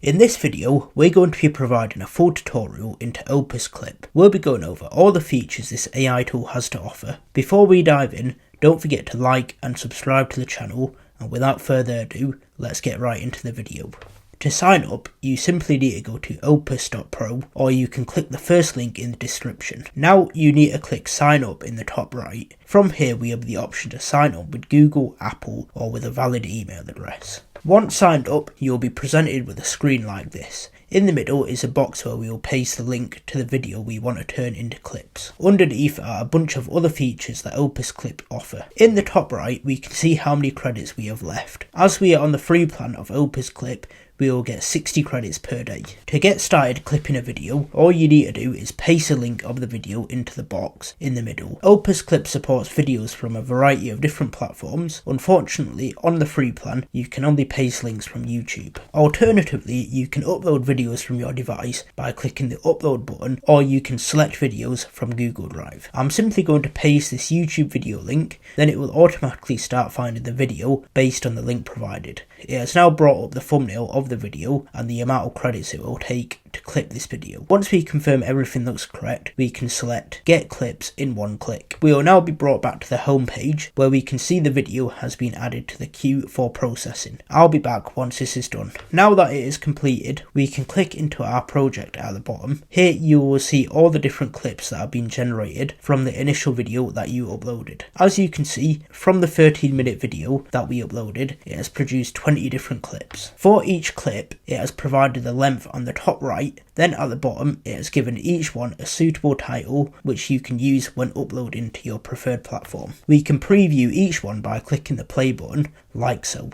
In this video, we're going to be providing a full tutorial into Opus Clip. We'll be going over all the features this AI tool has to offer. Before we dive in, don't forget to like and subscribe to the channel, and without further ado, let's get right into the video. To sign up, you simply need to go to opus.pro, or you can click the first link in the description. Now you need to click sign up in the top right. From here we have the option to sign up with Google, Apple, or with a valid email address. Once signed up, you'll be presented with a screen like this. In the middle is a box where we will paste the link to the video we want to turn into clips. Underneath are a bunch of other features that Opus Clip offer. In the top right, we can see how many credits we have left. As we are on the free plan of Opus Clip, we will get 60 credits per day. To get started clipping a video, all you need to do is paste a link of the video into the box in the middle. Opus Clip supports videos from a variety of different platforms. Unfortunately, on the free plan, you can only paste links from YouTube. Alternatively, you can upload videos from your device by clicking the upload button, or you can select videos from Google Drive. I'm simply going to paste this YouTube video link, then it will automatically start finding the video based on the link provided. It has now brought up the thumbnail of the video and the amount of credits it will take to clip this video. Once we confirm everything looks correct, we can select Get Clips in one click. We will now be brought back to the home page where we can see the video has been added to the queue for processing. I'll be back once this is done. Now that it is completed, we can click into our project at the bottom. Here you will see all the different clips that have been generated from the initial video that you uploaded. As you can see, from the 13-minute video that we uploaded, it has produced 20 different clips. For each clip, it has provided the length on the top right. Then at the bottom, it has given each one a suitable title which you can use when uploading to your preferred platform. We can preview each one by clicking the play button, like so.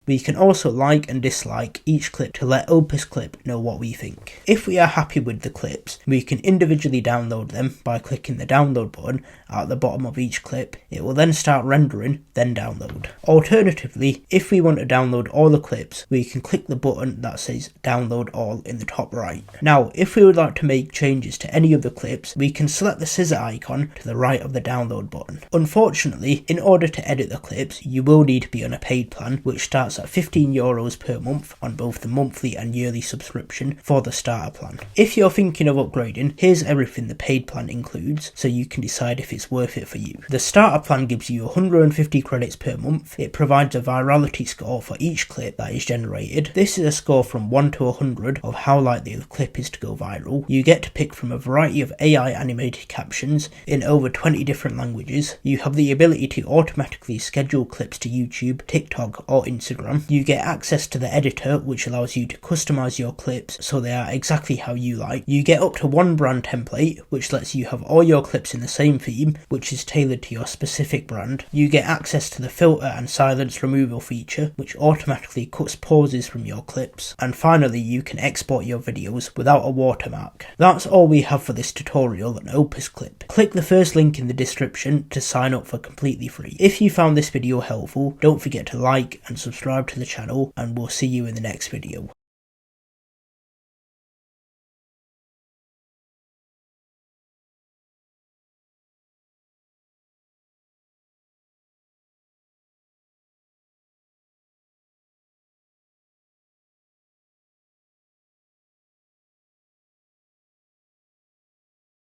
We can also like and dislike each clip to let Opus Clip know what we think. If we are happy with the clips, we can individually download them by clicking the download button at the bottom of each clip. It will then start rendering, then download. Alternatively, if we want to download all the clips, we can click the button that says download all in the top right. Now, if we would like to make changes to any of the clips, we can select the scissor icon to the right of the download button. Unfortunately, in order to edit the clips, you will need to be on a paid plan, which starts at €15 per month on both the monthly and yearly subscription for the starter plan. If you're thinking of upgrading, here's everything the paid plan includes, so you can decide if it's worth it for you. The starter plan gives you 150 credits per month. It provides a virality score for each clip that is generated. This is a score from 1 to 100 of how likely the clip is to go viral. You get to pick from a variety of AI animated captions in over 20 different languages. You have the ability to automatically schedule clips to YouTube, TikTok or Instagram. You get access to the editor, which allows you to customize your clips so they are exactly how you like. You get up to one brand template, which lets you have all your clips in the same theme, which is tailored to your specific brand. You get access to the filter and silence removal feature, which automatically cuts pauses from your clips. And finally, you can export your videos without a watermark. That's all we have for this tutorial on Opus Clip. Click the first link in the description to sign up for completely free. If you found this video helpful, don't forget to like and subscribe to the channel, and we'll see you in the next video.